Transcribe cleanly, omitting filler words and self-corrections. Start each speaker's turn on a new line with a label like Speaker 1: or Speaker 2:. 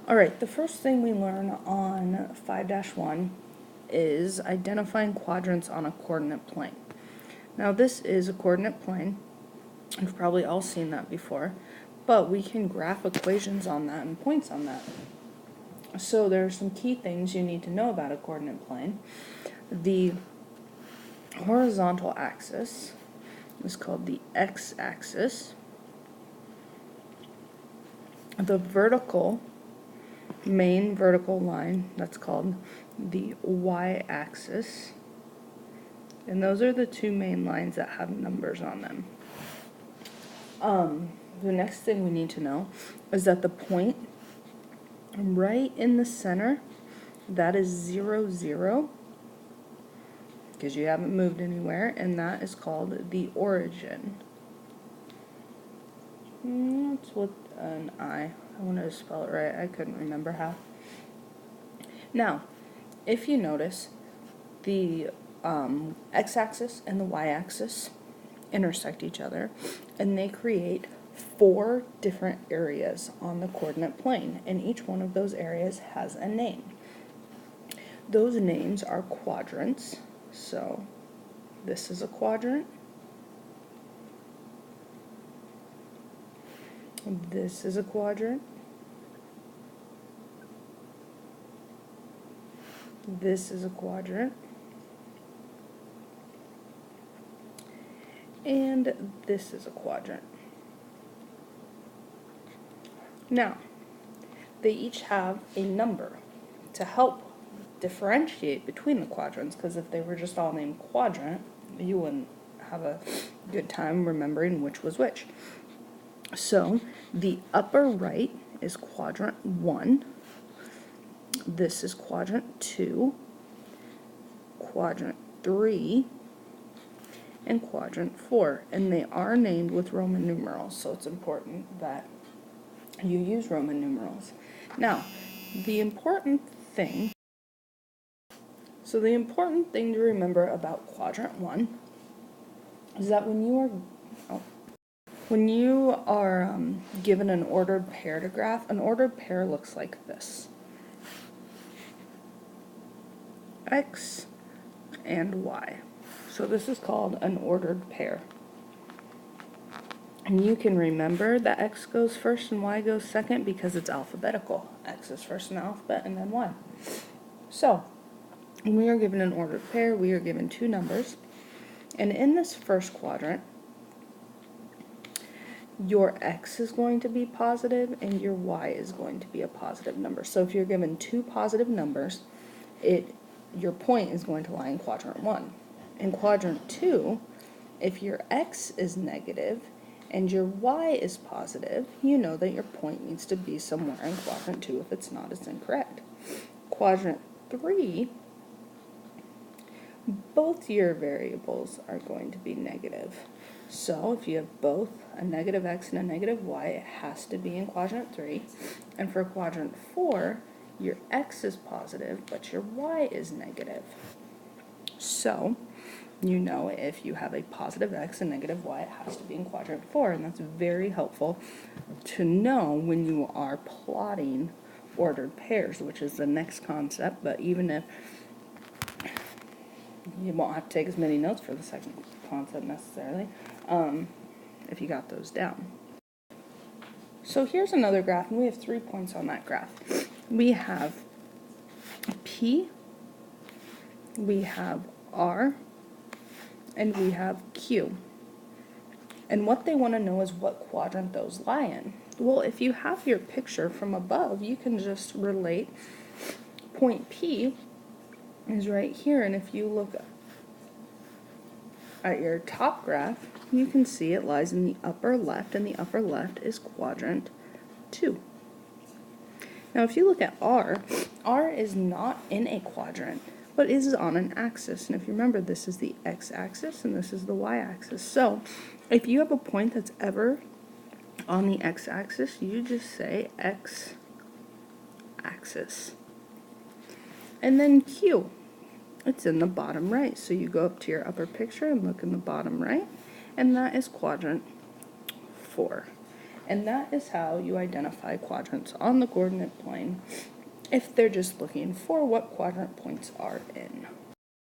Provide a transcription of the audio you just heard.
Speaker 1: All right, the first thing we learn on 5-1 is identifying quadrants on a coordinate plane. Now this is a coordinate plane. You've probably all seen that before, but we can graph equations on that and points on that. So there are some key things you need to know about a coordinate plane. The horizontal axis is called the x-axis. The main vertical line, that's called the y-axis. And those are the two main lines that have numbers on them. The next thing we need to know is that the point right in the center, that is 0, 0, because you haven't moved anywhere, and that is called the origin. It's with an I. I wanted to spell it right. I couldn't remember how. Now, if you notice, the x-axis and the y-axis intersect each other, and they create 4 different areas on the coordinate plane, and each one of those areas has a name. Those names are quadrants. So this is a quadrant. This is a quadrant. This is a quadrant. And this is a quadrant. Now, they each have a number to help differentiate between the quadrants, because if they were just all named quadrant, you wouldn't have a good time remembering which was which. So the upper right is quadrant 1. This is quadrant 2, quadrant 3, and quadrant 4. And they are named with Roman numerals, so it's important that you use Roman numerals. Now, the important thing to remember about quadrant 1 is that when you are given an ordered pair to graph, an ordered pair looks like this: x and y. So this is called an ordered pair. And you can remember that x goes first and y goes second because it's alphabetical. X is first in the alphabet and then y. So when we are given an ordered pair, we are given 2 numbers. And in this first quadrant, your x is going to be positive and your y is going to be a positive number. So if you're given 2 positive numbers, your point is going to lie in quadrant 1. In quadrant 2, if your x is negative and your y is positive, you know that your point needs to be somewhere in quadrant 2. If it's not, it's incorrect. Quadrant 3, both your variables are going to be negative. So if you have both a negative x and a negative y, it has to be in quadrant 3. And for quadrant 4, your x is positive, but your y is negative. So you know if you have a positive x and negative y, it has to be in quadrant 4, and that's very helpful to know when you are plotting ordered pairs, which is the next concept. But even if you won't have to take as many notes for the second concept necessarily, if you got those down. So here's another graph, and we have 3 points on that graph. We have P, we have R, and we have Q. And what they want to know is what quadrant those lie in. Well, if you have your picture from above, you can just relate point P is right here, and if you look at your top graph, you can see it lies in the upper left, and the upper left is quadrant 2. Now if you look at R is not in a quadrant, but is on an axis. And if you remember, this is the x-axis and this is the y-axis. So if you have a point that's ever on the x-axis, you just say x-axis. And then Q, it's in the bottom right. So you go up to your upper picture and look in the bottom right, and that is quadrant 4. And that is how you identify quadrants on the coordinate plane if they're just looking for what quadrant points are in.